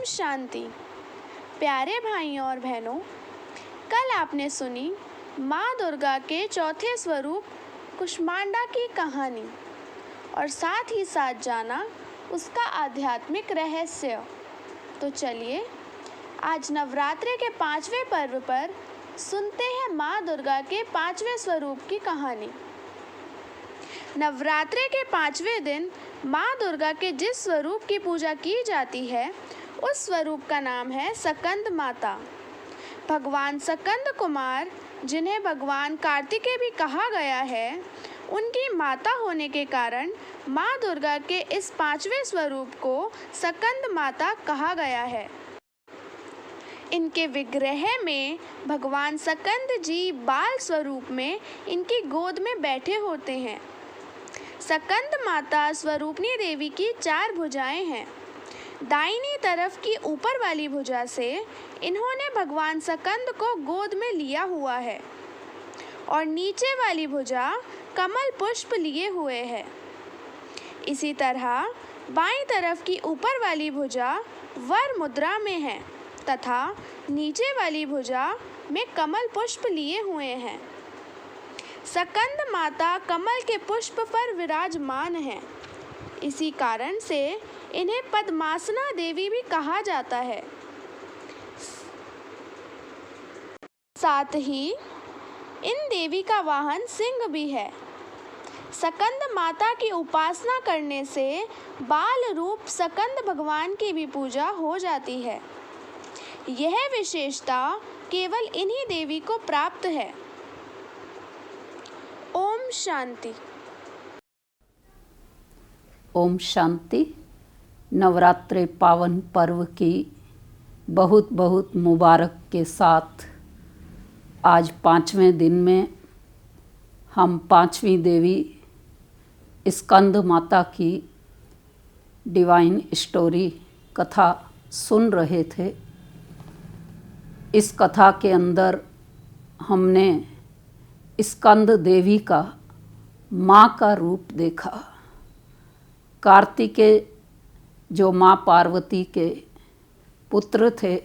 शांति। प्यारे भाइयों और बहनों, कल आपने सुनी माँ दुर्गा के चौथे स्वरूप कुष्मांडा की कहानी और साथ ही साथ जाना उसका आध्यात्मिक रहस्य। तो चलिए आज नवरात्रि के 5वें पर्व पर सुनते हैं माँ दुर्गा के 5वें स्वरूप की कहानी। नवरात्रि के 5वें दिन माँ दुर्गा के जिस स्वरूप की पूजा की जाती है उस स्वरूप का नाम है सकंद माता। भगवान सकंद कुमार, जिन्हें भगवान कार्तिकेय भी कहा गया है, उनकी माता होने के कारण माँ दुर्गा के इस 5वें स्वरूप को सकंद माता कहा गया है। इनके विग्रह में भगवान सकंद जी बाल स्वरूप में इनकी गोद में बैठे होते हैं। सकंद माता स्वरूपनी देवी की 4 भुजाएं हैं। दाहिनी तरफ की ऊपर वाली भुजा से इन्होंने भगवान सकंद को गोद में लिया हुआ है और नीचे वाली भुजा कमल पुष्प लिए हुए है। इसी तरह बाईं तरफ की ऊपर वाली भुजा वर मुद्रा में है तथा नीचे वाली भुजा में कमल पुष्प लिए हुए हैं। सकंद माता कमल के पुष्प पर विराजमान है। इसी कारण से इन्हें पद्मासना देवी भी कहा जाता है। साथ ही इन देवी का वाहन सिंह भी है। सकंद माता की उपासना करने से बाल रूप सकंद भगवान की भी पूजा हो जाती है। यह विशेषता केवल इन्हीं देवी को प्राप्त है। ओम शांति। ओम शांति। नवरात्रि पावन पर्व की बहुत बहुत मुबारक के साथ आज 5वें दिन में हम 5वीं देवी स्कंद माता की डिवाइन स्टोरी कथा सुन रहे थे। इस कथा के अंदर हमने स्कंद देवी का माँ का रूप देखा। कार्तिकेय जो माँ पार्वती के पुत्र थे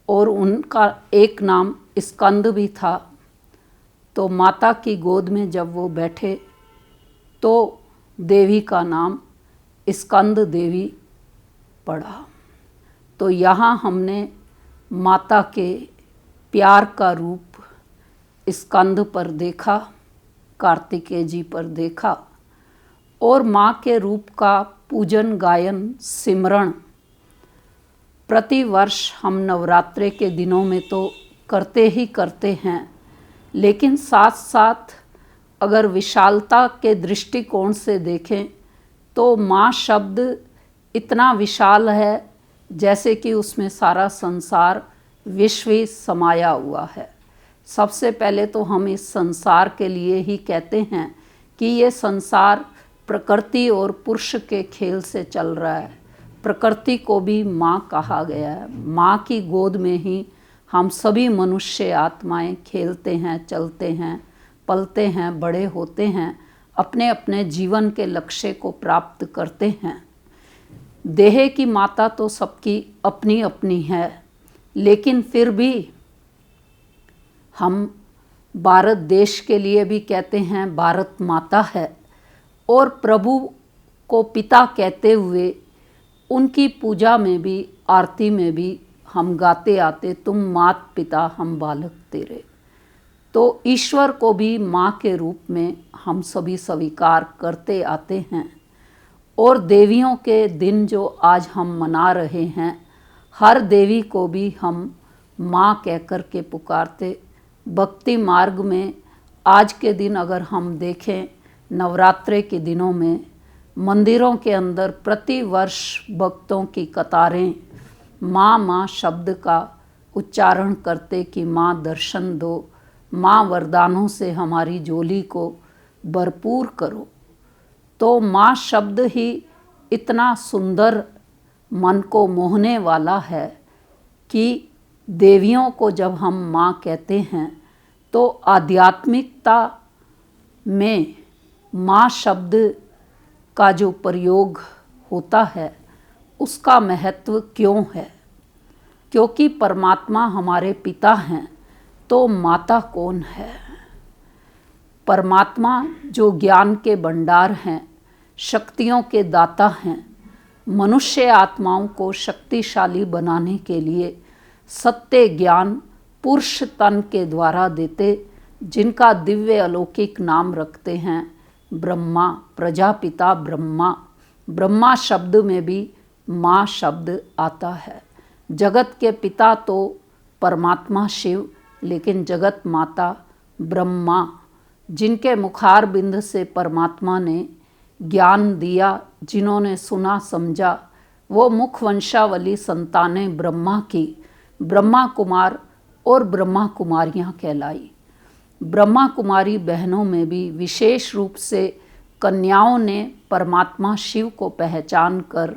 और उनका एक नाम स्कंद भी था, तो माता की गोद में जब वो बैठे तो देवी का नाम स्कंद देवी पड़ा। तो यहाँ हमने माता के प्यार का रूप स्कंद पर देखा, कार्तिकेय जी पर देखा और माँ के रूप का पूजन गायन सिमरण प्रतिवर्ष हम नवरात्रि के दिनों में तो करते ही करते हैं, लेकिन साथ साथ अगर विशालता के दृष्टिकोण से देखें तो माँ शब्द इतना विशाल है जैसे कि उसमें सारा संसार विश्व ही समाया हुआ है। सबसे पहले तो हम इस संसार के लिए ही कहते हैं कि ये संसार प्रकृति और पुरुष के खेल से चल रहा है। प्रकृति को भी माँ कहा गया है। माँ की गोद में ही हम सभी मनुष्य आत्माएं खेलते हैं, चलते हैं, पलते हैं, बड़े होते हैं, अपने अपने जीवन के लक्ष्य को प्राप्त करते हैं। देह की माता तो सबकी अपनी अपनी है, लेकिन फिर भी हम भारत देश के लिए भी कहते हैं भारत माता है, और प्रभु को पिता कहते हुए उनकी पूजा में भी, आरती में भी हम गाते आते, तुम मात पिता हम बालक तेरे। तो ईश्वर को भी माँ के रूप में हम सभी स्वीकार करते आते हैं। और देवियों के दिन जो आज हम मना रहे हैं, हर देवी को भी हम माँ कहकर के पुकारते। भक्ति मार्ग में आज के दिन अगर हम देखें, नवरात्रि के दिनों में मंदिरों के अंदर प्रतिवर्ष भक्तों की कतारें माँ माँ शब्द का उच्चारण करते कि माँ दर्शन दो, माँ वरदानों से हमारी झोली को भरपूर करो। तो माँ शब्द ही इतना सुंदर, मन को मोहने वाला है कि देवियों को जब हम माँ कहते हैं तो आध्यात्मिकता में माँ शब्द का जो प्रयोग होता है उसका महत्व क्यों है? क्योंकि परमात्मा हमारे पिता हैं, तो माता कौन है? परमात्मा जो ज्ञान के भंडार हैं, शक्तियों के दाता हैं, मनुष्य आत्माओं को शक्तिशाली बनाने के लिए सत्य ज्ञान पुरुष तन के द्वारा देते, जिनका दिव्य अलौकिक नाम रखते हैं ब्रह्मा, प्रजापिता ब्रह्मा। ब्रह्मा शब्द में भी माँ शब्द आता है। जगत के पिता तो परमात्मा शिव, लेकिन जगत माता ब्रह्मा, जिनके मुखार बिंद से परमात्मा ने ज्ञान दिया, जिन्होंने सुना समझा, वो मुख वंशावली संतानें ब्रह्मा की ब्रह्मा कुमार और ब्रह्मा कुमारियाँ कहलाई। ब्रह्मा कुमारी बहनों में भी विशेष रूप से कन्याओं ने परमात्मा शिव को पहचान कर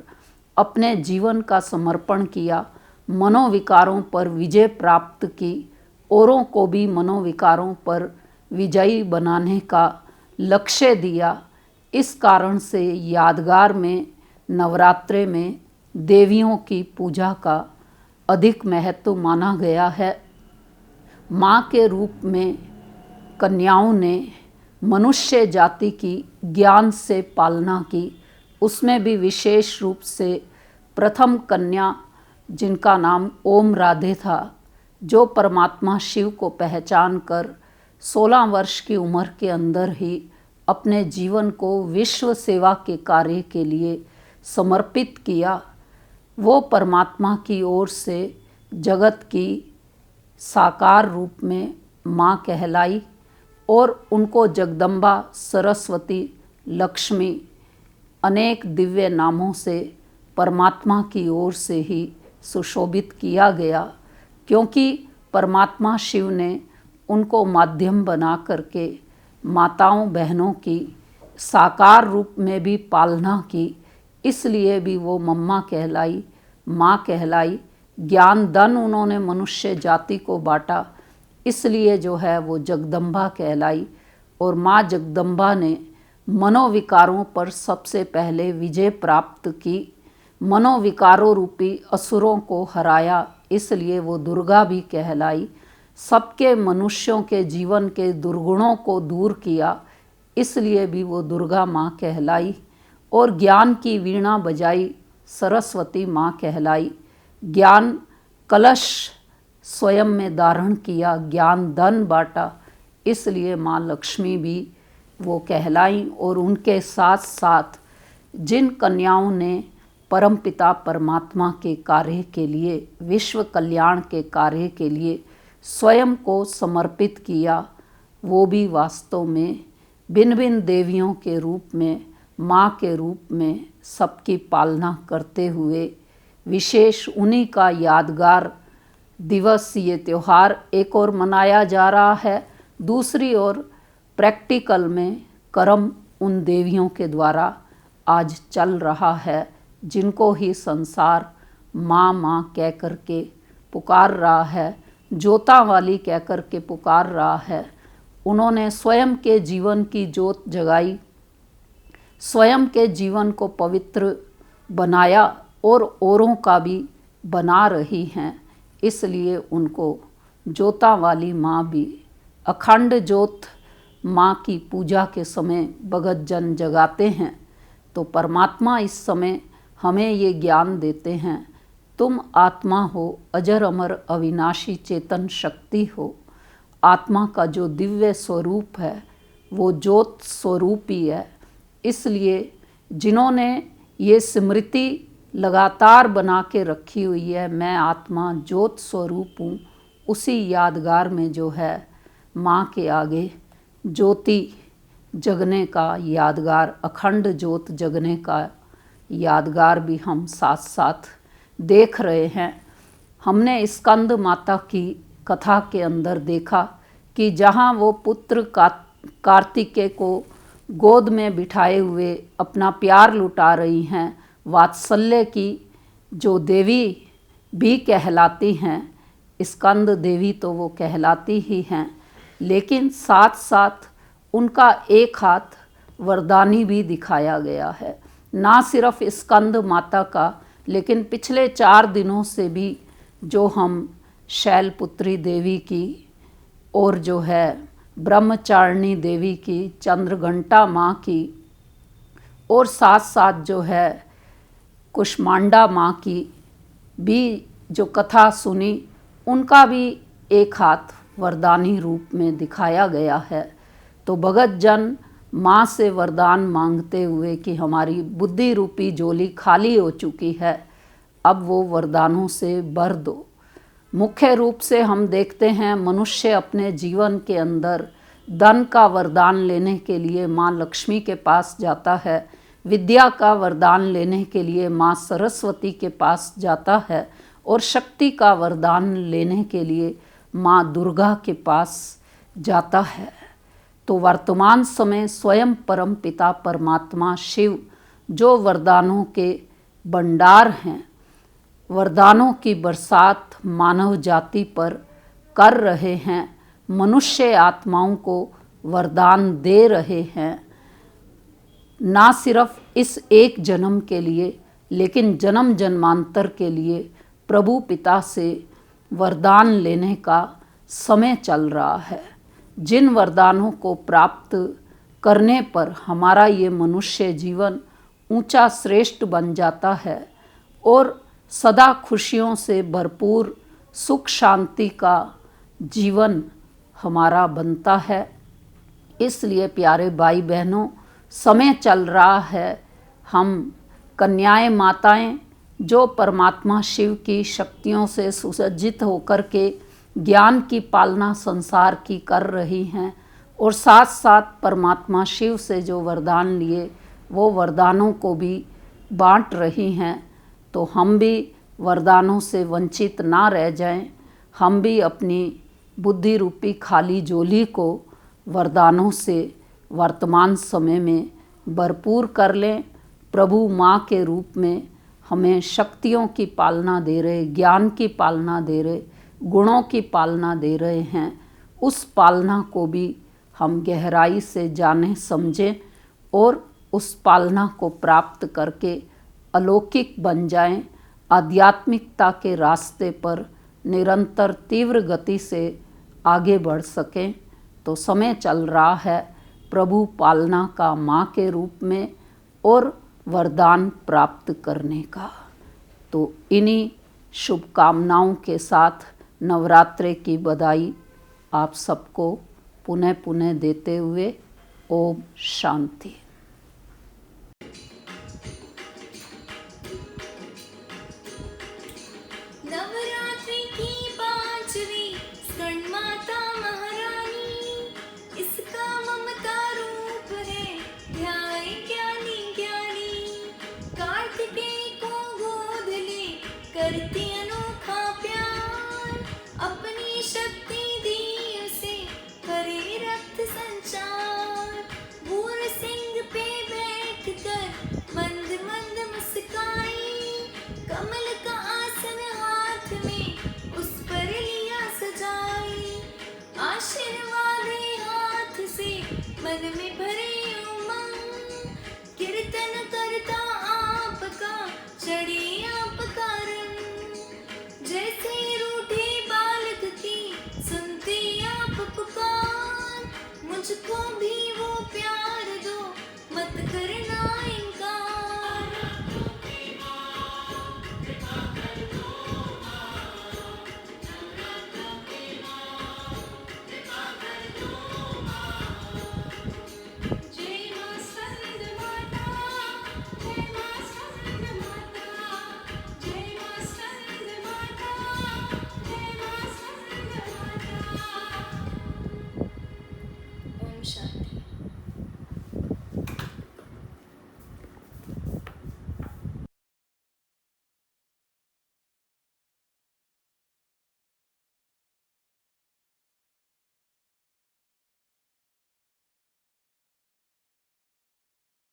अपने जीवन का समर्पण किया, मनोविकारों पर विजय प्राप्त की, औरों को भी मनोविकारों पर विजयी बनाने का लक्ष्य दिया। इस कारण से यादगार में नवरात्रे में देवियों की पूजा का अधिक महत्व माना गया है। माँ के रूप में कन्याओं ने मनुष्य जाति की ज्ञान से पालना की। उसमें भी विशेष रूप से प्रथम कन्या, जिनका नाम ओम राधे था, जो परमात्मा शिव को पहचान कर 16 वर्ष की उम्र के अंदर ही अपने जीवन को विश्व सेवा के कार्य के लिए समर्पित किया। वो परमात्मा की ओर से जगत की साकार रूप में माँ कहलाई और उनको जगदम्बा, सरस्वती, लक्ष्मी अनेक दिव्य नामों से परमात्मा की ओर से ही सुशोभित किया गया, क्योंकि परमात्मा शिव ने उनको माध्यम बना करके माताओं बहनों की साकार रूप में भी पालना की। इसलिए भी वो मम्मा कहलाई, माँ कहलाई। ज्ञान धन उन्होंने मनुष्य जाति को बांटा, इसलिए जो है वो जगदम्बा कहलाई। और माँ जगदम्बा ने मनोविकारों पर सबसे पहले विजय प्राप्त की, मनोविकारों रूपी असुरों को हराया, इसलिए वो दुर्गा भी कहलाई। सबके मनुष्यों के जीवन के दुर्गुणों को दूर किया, इसलिए भी वो दुर्गा माँ कहलाई। और ज्ञान की वीणा बजाई, सरस्वती माँ कहलाई। ज्ञान कलश स्वयं में धारण किया, ज्ञान धन बांटा, इसलिए माँ लक्ष्मी भी वो कहलाई। और उनके साथ साथ जिन कन्याओं ने परमपिता परमात्मा के कार्य के लिए, विश्व कल्याण के कार्य के लिए स्वयं को समर्पित किया, वो भी वास्तव में भिन्न भिन्न देवियों के रूप में, माँ के रूप में सबकी पालना करते हुए विशेष उन्हीं का यादगार दिवस, ये त्यौहार एक और मनाया जा रहा है। दूसरी ओर प्रैक्टिकल में कर्म उन देवियों के द्वारा आज चल रहा है, जिनको ही संसार माँ माँ कह कर के पुकार रहा है, जोता वाली कह कर के पुकार रहा है। उन्होंने स्वयं के जीवन की जोत जगाई, स्वयं के जीवन को पवित्र बनाया और औरों का भी बना रही हैं। इसलिए उनको जोता वाली माँ भी अखंड ज्योत माँ की पूजा के समय भगत जन जगाते हैं। तो परमात्मा इस समय हमें ये ज्ञान देते हैं, तुम आत्मा हो, अजर अमर अविनाशी चेतन शक्ति हो। आत्मा का जो दिव्य स्वरूप है वो ज्योत स्वरूप ही है। इसलिए जिन्होंने ये स्मृति लगातार बना के रखी हुई है, मैं आत्मा ज्योत स्वरूप हूँ, उसी यादगार में जो है माँ के आगे ज्योति जगने का यादगार, अखंड ज्योत जगने का यादगार भी हम साथ साथ देख रहे हैं। हमने स्कंद माता की कथा के अंदर देखा कि जहाँ वो पुत्र कार्तिकेय को गोद में बिठाए हुए अपना प्यार लुटा रही हैं, वात्सल्य की जो देवी भी कहलाती हैं, स्कंद देवी तो वो कहलाती ही हैं, लेकिन साथ साथ उनका एक हाथ वरदानी भी दिखाया गया है। ना सिर्फ स्कंद माता का लेकिन पिछले 4 दिनों से भी जो हम शैलपुत्री देवी की और जो है ब्रह्मचारिणी देवी की, चंद्रघंटा माँ की और साथ साथ जो है कुष्मांडा माँ की भी जो कथा सुनी, उनका भी एक हाथ वरदानी रूप में दिखाया गया है। तो भगत जन माँ से वरदान मांगते हुए कि हमारी बुद्धि रूपी झोली खाली हो चुकी है, अब वो वरदानों से भर दो। मुख्य रूप से हम देखते हैं मनुष्य अपने जीवन के अंदर धन का वरदान लेने के लिए माँ लक्ष्मी के पास जाता है, विद्या का वरदान लेने के लिए माँ सरस्वती के पास जाता है और शक्ति का वरदान लेने के लिए माँ दुर्गा के पास जाता है। तो वर्तमान समय स्वयं परम पिता परमात्मा शिव जो वरदानों के भंडार हैं, वरदानों की बरसात मानव जाति पर कर रहे हैं, मनुष्य आत्माओं को वरदान दे रहे हैं, ना सिर्फ इस एक जन्म के लिए लेकिन जन्म जन्मांतर के लिए प्रभु पिता से वरदान लेने का समय चल रहा है। जिन वरदानों को प्राप्त करने पर हमारा ये मनुष्य जीवन ऊंचा श्रेष्ठ बन जाता है और सदा खुशियों से भरपूर सुख शांति का जीवन हमारा बनता है। इसलिए प्यारे भाई बहनों, समय चल रहा है, हम कन्याएं माताएं जो परमात्मा शिव की शक्तियों से सुसज्जित होकर के ज्ञान की पालना संसार की कर रही हैं और साथ साथ परमात्मा शिव से जो वरदान लिए वो वरदानों को भी बांट रही हैं। तो हम भी वरदानों से वंचित ना रह जाएं, हम भी अपनी बुद्धि रूपी खाली झोली को वरदानों से वर्तमान समय में भरपूर कर लें। प्रभु माँ के रूप में हमें शक्तियों की पालना दे रहे, ज्ञान की पालना दे रहे, गुणों की पालना दे रहे हैं। उस पालना को भी हम गहराई से जानें समझें और उस पालना को प्राप्त करके अलौकिक बन जाएं, आध्यात्मिकता के रास्ते पर निरंतर तीव्र गति से आगे बढ़ सकें। तो समय चल रहा है प्रभु पालना का माँ के रूप में और वरदान प्राप्त करने का। तो इन्हीं शुभकामनाओं के साथ नवरात्रे की बधाई आप सबको पुनः पुनः देते हुए ओम शांति। नवरात्रि की 5वीं स्कंद माता महारानी, इसका ममता रूप है ध्याए ज्ञानी ज्ञानी। कार्तिकेय को गोद ले करती अनोखा प्यार, अपनी शक्ति दी उसे करे रक्त संचार। भूर सिंह पे बैठ कर मंद मंद मुस्काई, कमल का आसन हाथ में उस पर लिया सजाई। आशीर्वाद हाथ से मन में भर